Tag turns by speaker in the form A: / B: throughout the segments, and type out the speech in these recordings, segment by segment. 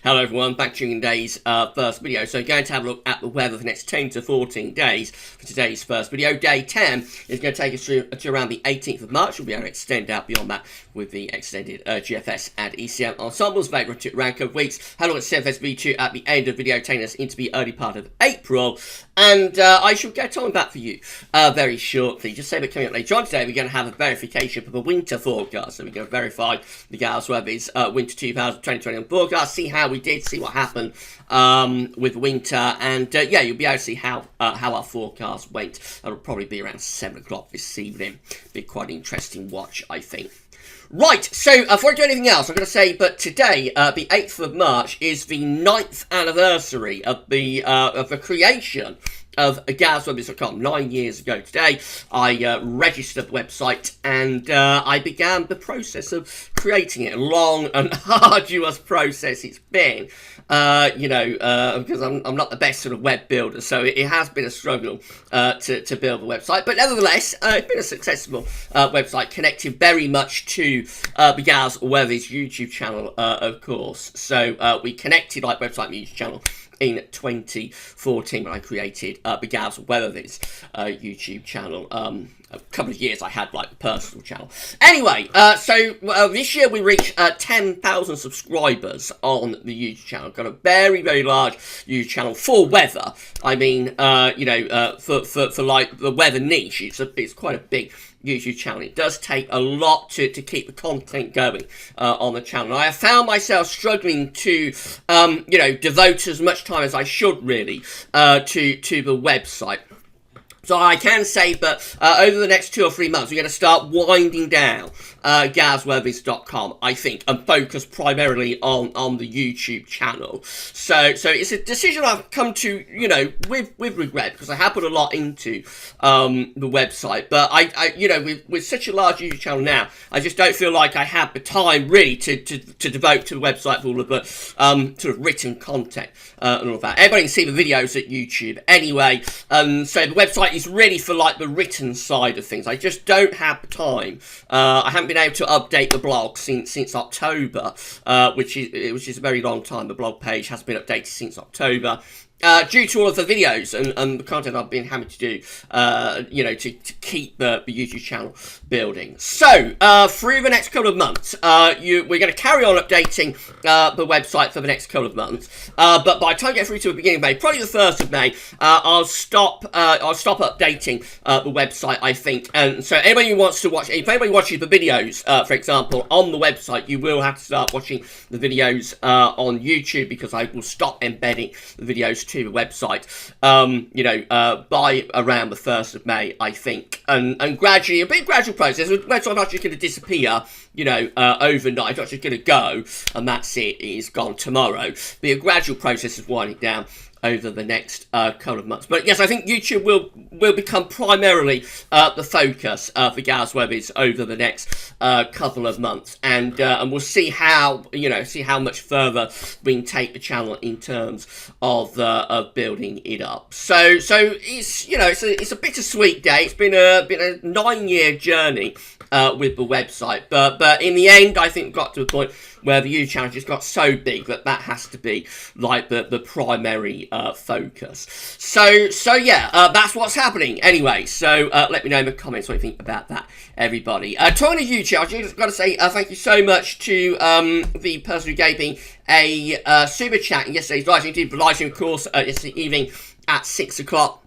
A: Hello everyone, back to today's first video. So going to have a look at the weather for the next 10 to 14 days for today's first video. Day 10 is going to take us through to around the 18th of March. We'll be able to extend out beyond that with the extended GFS and ECM ensembles. Favourite rank of weeks. Have a look at CFSV2 at the end of the video, taking us into the early part of April. And I shall get on that for you very shortly. Just say that coming up later on today, we're going to have a verification for the winter forecast. So we're going to verify the Gales Weather's winter 2021 forecast, see how we did, see what happened with winter, and yeah, you'll be able to see how our forecast went. That'll probably be around 7 o'clock this evening. Be quite an interesting watch, I think. Right, so before I do anything else, I'm going to say that today, the 8th of March, is the 9th anniversary of the creation of galesweathers.com. 9 years ago today, I registered the website and I began the process of creating it. A long and arduous process it's been, because I'm not the best sort of web builder, so it has been a struggle to build the website. But nevertheless, it's been a successful website, connected very much to the Gales Weathers YouTube channel, of course. So we connected like website and YouTube channel in 2014 when I created the Gales Weathers YouTube channel. A couple of years I had like the personal channel. Anyway, so this year we reached 10,000 subscribers on the YouTube channel. Got a very, very large YouTube channel for weather. I mean, for like the weather niche, it's quite a big YouTube channel. It does take a lot to keep the content going on the channel. I have found myself struggling to, devote as much time as I should really to the website. So I can say that over the next 2 or 3 months, we're going to start winding down galesweathers.com, I think, and focus primarily on the YouTube channel. So it's a decision I've come to, with regret, because I have put a lot into the website. But I with such a large YouTube channel now, I just don't feel like I have the time really to devote to the website for all of the sort of written content and all of that. Everybody can see the videos at YouTube anyway, so the website is really for like the written side of things. I just don't have time. I haven't been able to update the blog since October, which is a very long time. The blog page has been updated since October. Due to all of the videos and the content I've been having to do, to keep the YouTube channel building. So, through the next couple of months, we're going to carry on updating the website for the next couple of months. But by the time I get through to the beginning of May, probably the 1st of May, I'll stop updating the website, I think. And so, anybody who wants to watch, if anybody watches the videos, for example, on the website, you will have to start watching the videos on YouTube, because I will stop embedding the videos to the website, by around the 1st of May, I think, and gradually, a big gradual process. The website's not just going to disappear, overnight. It's not just going to go, and that's it. It's gone tomorrow. Be a gradual process of winding down over the next couple of months. But yes, I think YouTube will become primarily the focus for Gales Weathers over the next couple of months, and we'll see how much further we can take the channel in terms of building it up. So it's a bittersweet day. It's been a 9-year journey with the website, but in the end, I think we got to a point where the YouTube channel just got so big that has to be like the primary focus. So yeah, that's what's happening. Anyway, so let me know in the comments what you think about that, everybody. Talking of YouTube, I've just got to say thank you so much to the person who gave me a super chat in yesterday's live stream. Did the live stream, of course, yesterday evening at 6 o'clock.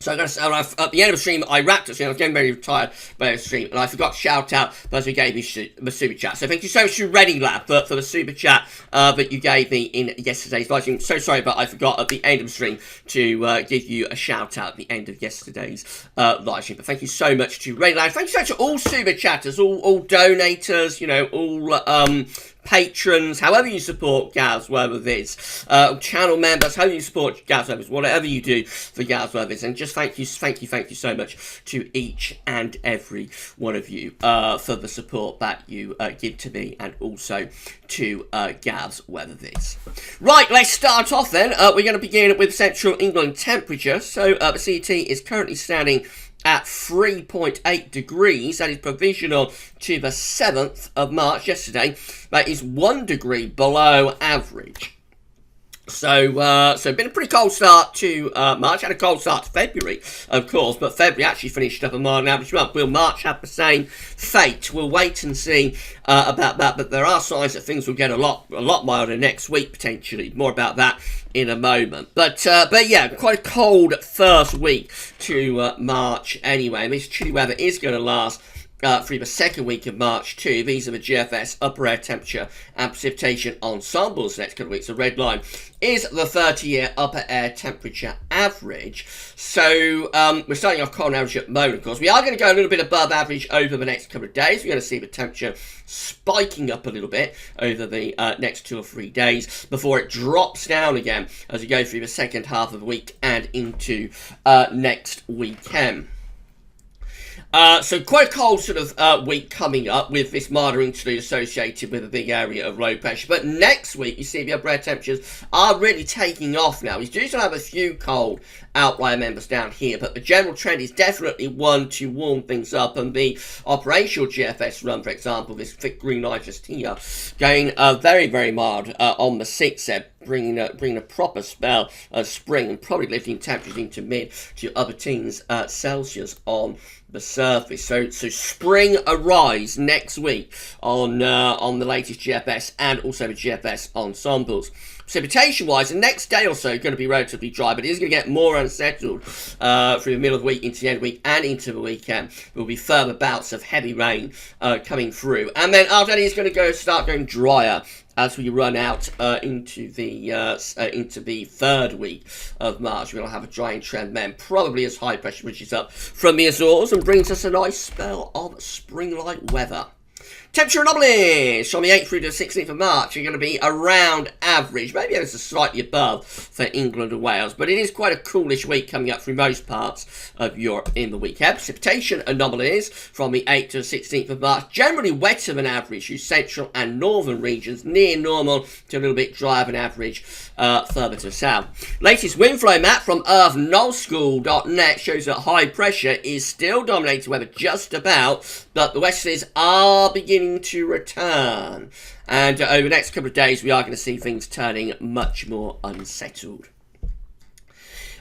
A: So at the end of the stream, I wrapped it. I was getting very tired by the stream, and I forgot to shout out the person who gave me the super chat. So thank you so much to Ready Lab for the super chat that you gave me in yesterday's live stream. So sorry, but I forgot at the end of the stream to give you a shout out at the end of yesterday's live stream. But thank you so much to Ready Lab. Thank you so much to all super chatters, all donators, all patrons, however you support Gales Weathers, channel members, however you support Gales Weathers, whatever you do for Gales Weathers, and just thank you so much to each and every one of you for the support that you give to me, and also to Gales Weathers. Right, let's start off then. We're going to begin with Central England temperature. So the CET is currently standing at 3.8 degrees. That is provisional to the 7th of March yesterday. That is 1 degree below average. So been a pretty cold start to March. Had a cold start to February, of course, but February actually finished up a mild and average month. Will March have the same fate? We'll wait and see about that. But there are signs that things will get a lot milder next week potentially. More about that in a moment. But yeah, quite a cold first week to March anyway. And this chilly weather is going to last through the second week of March too. These are the GFS upper air temperature and precipitation ensembles next couple of weeks. The red line is the 30-year upper air temperature average. So we're starting off cold and average at the moment, of course. We are going to go a little bit above average over the next couple of days. We're going to see the temperature spiking up a little bit over the next 2 or 3 days before it drops down again as we go through the second half of the week and into next weekend. So quite a cold sort of week coming up with this milder interlude associated with a big area of low pressure. But next week, you see the upper air temperatures are really taking off now. We do still have a few cold outlier members down here, but the general trend is definitely one to warm things up. And the operational GFS run, for example, this thick green line just here, going very, very mild on the 6th there, bringing a proper spell of spring and probably lifting temperatures into mid to upper teens Celsius on the surface. So spring arrives next week on the latest GFS and also the GFS ensembles. Precipitation-wise, the next day or so is going to be relatively dry, but it is going to get more unsettled through the middle of the week, into the end of the week, and into the weekend. There will be further bouts of heavy rain coming through. And then after that, it's going to start going drier as we run out into the third week of March. We'll have a drying trend then, probably as high pressure reaches up from the Azores and brings us a nice spell of spring-like weather. Temperature anomalies from the 8th through to the 16th of March are going to be around average, maybe ever so slightly above for England and Wales, but it is quite a coolish week coming up through most parts of Europe in the weekend. Precipitation anomalies from the 8th to the 16th of March, generally wetter than average through central and northern regions, near normal to a little bit drier than average further to the south. Latest wind flow map from earthnullschool.net shows that high pressure is still dominating weather just about, but the westerlies are beginning to return, and over the next couple of days we are going to see things turning much more unsettled.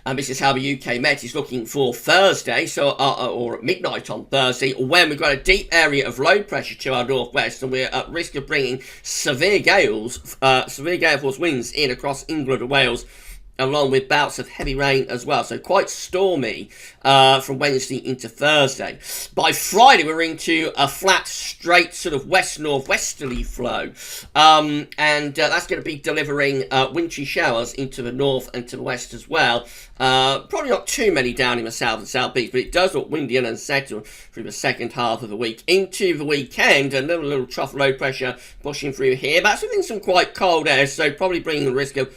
A: And this is how the UK Met is looking for Thursday, so or at midnight on Thursday, when we've got a deep area of low pressure to our northwest, and we're at risk of bringing severe gale force winds in across England and Wales, along with bouts of heavy rain as well. So quite stormy from Wednesday into Thursday. By Friday, we're into a flat, straight sort of west-northwesterly flow. And that's going to be delivering wintry showers into the north and to the west as well. Probably not too many down in the south and southeast, but it does look windy and unsettled through the second half of the week. Into the weekend, a little trough low pressure pushing through here. That's within some quite cold air, so probably bringing the risk of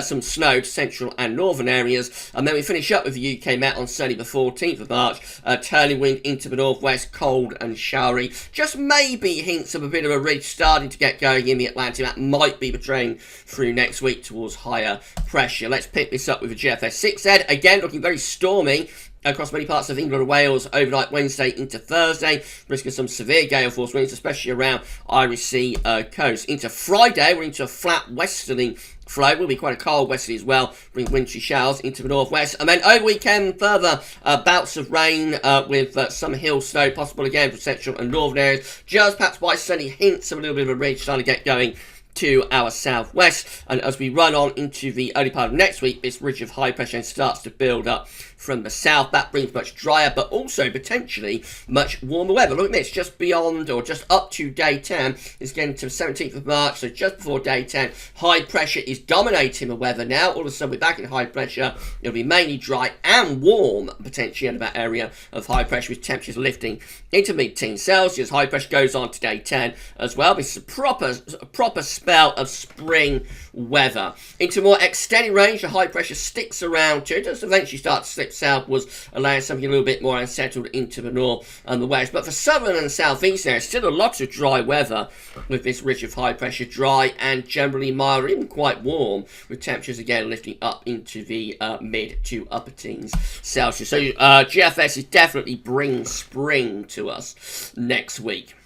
A: some snow to central and northern areas. And then we finish up with the UK Met on Sunday the 14th of March. Turning wind into the northwest, cold and showery. Just maybe hints of a bit of a ridge starting to get going in the Atlantic. That might be the train through next week towards higher pressure. Let's pick this up with the GFS 6Z. Again, looking very stormy across many parts of England and Wales overnight Wednesday into Thursday. Risk of some severe gale force winds, especially around Irish Sea coast. Into Friday, we're into a flat westerly flow. Will be quite a cold westerly as well, bring wintry showers into the northwest. And then over weekend, further bouts of rain with some hill snow possible again for central and northern areas. Just perhaps by sunny hints of a little bit of a ridge starting to get going to our southwest. And as we run on into the early part of next week, this ridge of high pressure starts to build up from the south. That brings much drier, but also potentially much warmer weather. Look at this, just beyond or just up to day 10 is getting to the 17th of March, so just before day 10. High pressure is dominating the weather now. All of a sudden we're back in high pressure. It'll be mainly dry and warm, potentially in that area of high pressure, with temperatures lifting into mid-teens Celsius. High pressure goes on to day 10 as well. This is a proper spell of spring weather. Into more extended range, the high pressure sticks around too. It does eventually start to slip southwards, allowing something a little bit more unsettled into the north and the west. But for southern and southeast there, still a lot of dry weather with this ridge of high pressure, dry and generally mild, or even quite warm, with temperatures again lifting up into the mid to upper teens Celsius. So GFS is definitely bringing spring to us next week.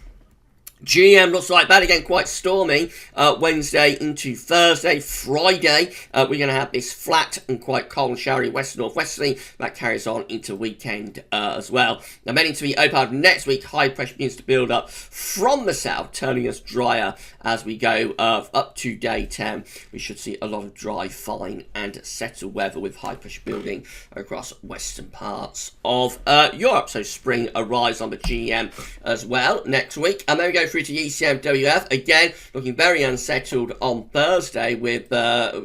A: GM looks like that again, quite stormy. Wednesday into Thursday. Friday, we're going to have this flat and quite cold and showery west northwesterly that carries on into weekend as well. Now, heading to the open part of next week, high pressure begins to build up from the south, turning us drier as we go up to day 10. We should see a lot of dry, fine, and settled weather with high pressure building across western parts of Europe. So spring arrives on the GM as well next week, and then we go through to ECMWF again, looking very unsettled on Thursday with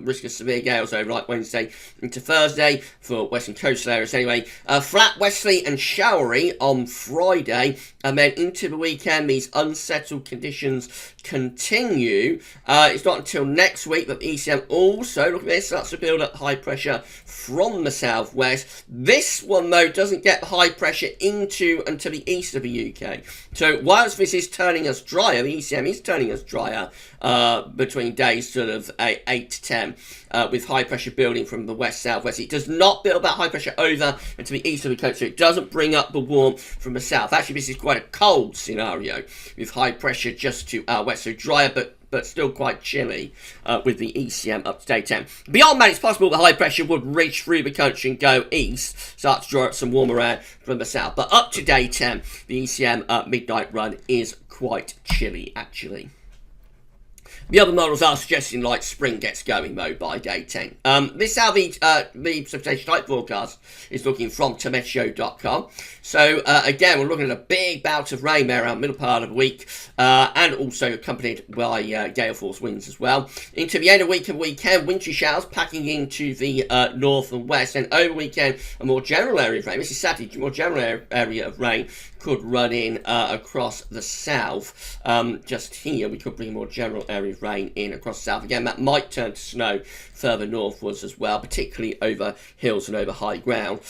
A: risk of severe gales overnight Wednesday into Thursday for western coastal areas anyway. Flat, westerly and showery on Friday, and then into the weekend these unsettled conditions continue. It's not until next week that the ECM also, look at this, starts to build up high pressure from the southwest. This one though doesn't get high pressure into until the east of the UK. So whilst this is turning us drier, the ECM is turning us drier between days sort of 8 to 10 with high pressure building from the west southwest. It does not build that high pressure over into the east of the coast, so it doesn't bring up the warmth from the south. Actually, this is quite a cold scenario with high pressure just to our west, so drier but still quite chilly with the ECM up to day 10. Beyond that, it's possible the high pressure would reach through the country and go east, start to draw up some warmer air from the south. But up to day 10, the ECM midnight run is quite chilly, actually. The other models are suggesting like spring gets going though by day 10. This is how the precipitation type forecast is looking from tometeo.com. So again, we're looking at a big bout of rain there around the middle part of the week, and also accompanied by gale force winds as well. Into the end of the week and weekend, wintry showers packing into the north and west, and over the weekend a more general area of rain. This is Saturday, more general area of rain could run in across the south. Just here, we could bring a more general area of rain in across the south. Again, that might turn to snow further northwards as well, particularly over hills and over high ground.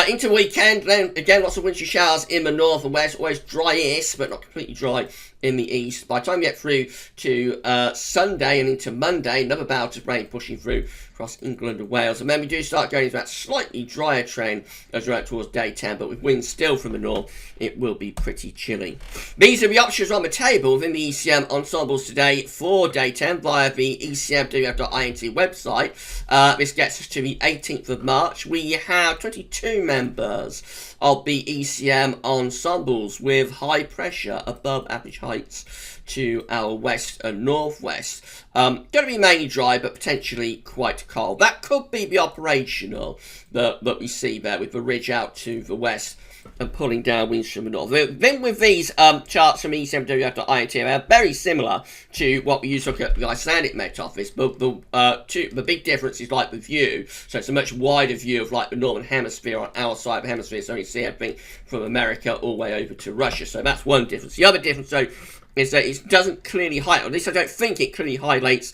A: Into the weekend, then again, lots of wintry showers in the north and west, always dry-ish, but not completely dry in the east. By the time we get through to Sunday and into Monday, another bout of rain pushing through across England and Wales. And then we do start going into that slightly drier trend as we're out towards day 10, but with winds still from the north, it will be pretty chilly. These are the options on the table within the ECM ensembles today for day 10 via the ECMWF.int website. This gets us to the 18th of March. We have 22 members of the ECM ensembles with high pressure above average heights to our west and northwest. Going to be mainly dry, but potentially quite cold. That could be the operational that we see there with the ridge out to the west and pulling down winds from the north. Then with these charts from ECMWF.int, they're very similar to what we use to look at the Icelandic Met Office, but the big difference is like the view. So it's a much wider view of like the northern hemisphere on our side of the hemisphere, so you see everything from America all the way over to Russia. So that's one difference. The other difference, though, is that it doesn't clearly highlight, at least I don't think it clearly highlights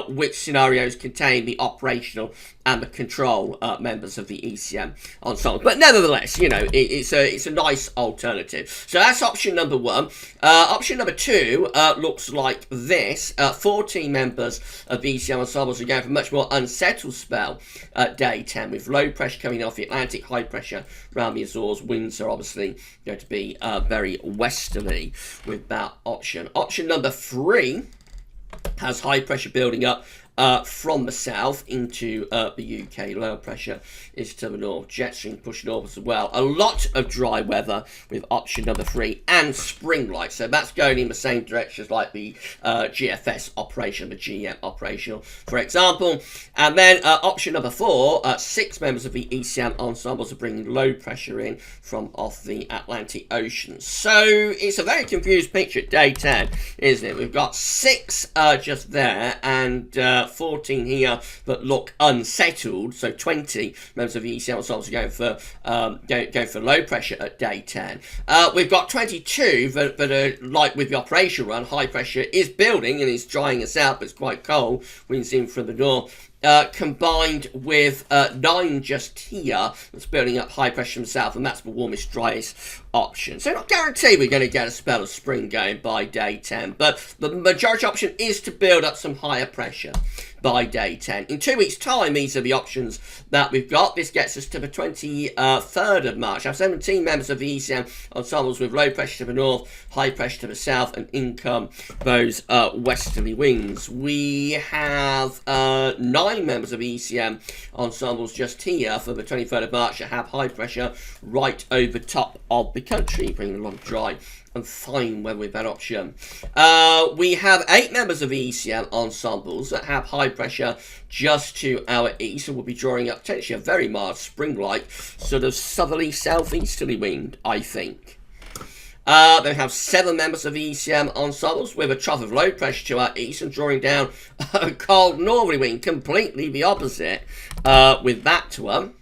A: which scenarios contain the operational and the control members of the ECM ensemble. But nevertheless, you know, it's a nice alternative. So that's option number one. Option number two looks like this. 14 members of the ECM ensembles are going for a much more unsettled spell at day 10 with low pressure coming off the Atlantic, high pressure around the Azores. Winds are obviously going to be very westerly with that option. Option number three has high pressure building up from the south into the UK. Lower pressure is to the north. Jet stream push north as well. A lot of dry weather with option number three and spring-like. So that's going in the same direction as like the GFS operation, the GM operational, for example. And then option number four, 6 members of the ECM ensembles are bringing low pressure in from off the Atlantic Ocean. So it's a very confused picture at day 10, isn't it? We've got 6 just there and 14 here that look unsettled. So 20 members of the ECM ensembles are going for low pressure at day 10. We've got 22 that are like with the operation run. High pressure is building and is drying us out, but it's quite cold. Winds in from the north combined with 9 just here, that's building up high pressure from south, and that's the warmest, driest option. So not guaranteed we're going to get a spell of spring going by day 10, but the majority option is to build up some higher pressure by day 10. In 2 weeks' time, these are the options that we've got. This gets us to the 23rd of March. I have 17 members of the ECM ensembles with low pressure to the north, high pressure to the south, and in come those westerly winds. We have 9 members of the ECM ensembles just here for the 23rd of March that have high pressure right over top of the country, bringing a lot of dry and fine weather with that option. We have 8 members of the ECM ensembles that have high pressure just to our east, and we'll be drawing up potentially a very mild spring-like sort of southerly southeasterly wind, I think. They have 7 members of the ECM ensembles with a trough of low pressure to our east and drawing down a cold northerly wind, completely the opposite with that to them.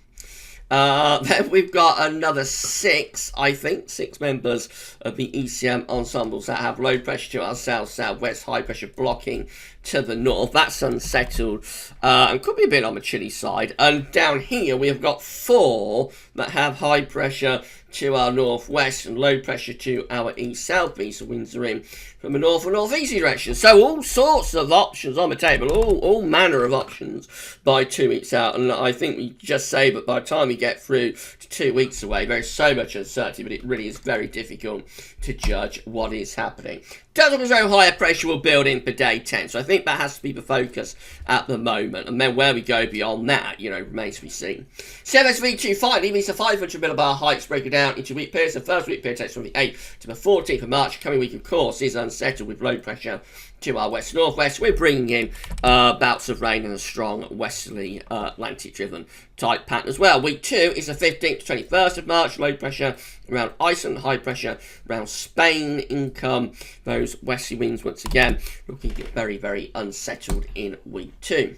A: Then we've got another 6, I think, 6 members of the ECM ensembles that have low pressure to our south, southwest, high pressure blocking to the north. That's unsettled and could be a bit on the chilly side. And down here we have got 4 that have high pressure to our northwest and low pressure to our east-southeast. The winds are in from the north and northeast direction. So all sorts of options on the table, all manner of options by 2 weeks out. And I think we just say that by the time we get through to 2 weeks away, there's so much uncertainty, but it really is very difficult to judge what is happening. Total zone higher pressure will build in for day 10. So I think that has to be the focus at the moment. And then where we go beyond that, remains to be seen. CMSV2 finally means a 500 millibar heights breaking down into week periods. The first week period takes from the 8th to the 14th of March. Coming week, of course, is unsettled with low pressure to our west-northwest. We're bringing in bouts of rain and a strong westerly Atlantic-driven type pattern as well. Week 2 is the 15th to 21st of March. Low pressure around Iceland, high pressure around Spain. In come those westerly winds once again, looking very, very unsettled in week 2.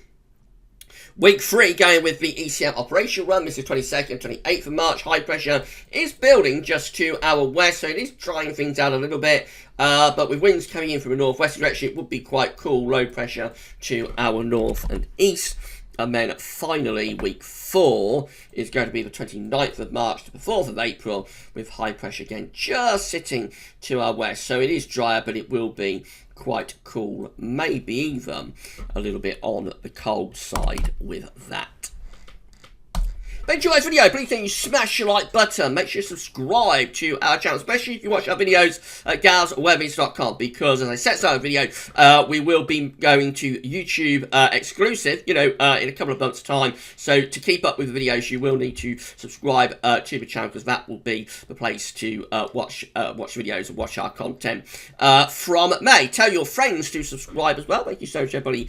A: Week 3 going with the ECM operation run. This is 22nd, 28th of March. High pressure is building just to our west, so it is drying things out a little bit. But with winds coming in from a northwest direction, it would be quite cool. Low pressure to our north and east. And then finally, week 4 is going to be the 29th of March to the 4th of April, with high pressure again just sitting to our west. So it is drier, but it will be quite cool, maybe even a little bit on the cold side with that. If you enjoyed this video, please do smash your like button. Make sure you subscribe to our channel, especially if you watch our videos at galesweathervids.com, because as I said at the video, we will be going to YouTube exclusive, in a couple of months' time. So to keep up with the videos, you will need to subscribe to the channel, because that will be the place to watch videos and watch our content from May. Tell your friends to subscribe as well. Thank you so much, everybody,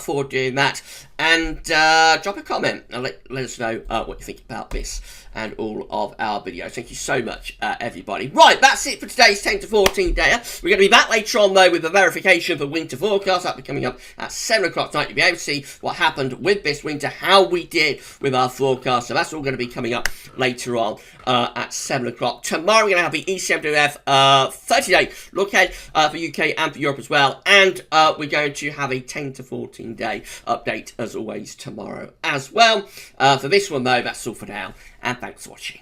A: for doing that. And drop a comment and let us know what you think about this and all of our videos. Thank you so much, everybody. Right, that's it for today's 10 to 14 day. We're going to be back later on, though, with the verification of the winter forecast. That'll be coming up at 7 o'clock tonight. You'll be able to see what happened with this winter, how we did with our forecast. So that's all going to be coming up later on at 7 o'clock. Tomorrow, we're going to have the ECMWF 30-day look ahead for UK and for Europe as well. And we're going to have a 10 to 14 day update, as always, tomorrow as well. For this one, though, that's all for now. And thanks for watching.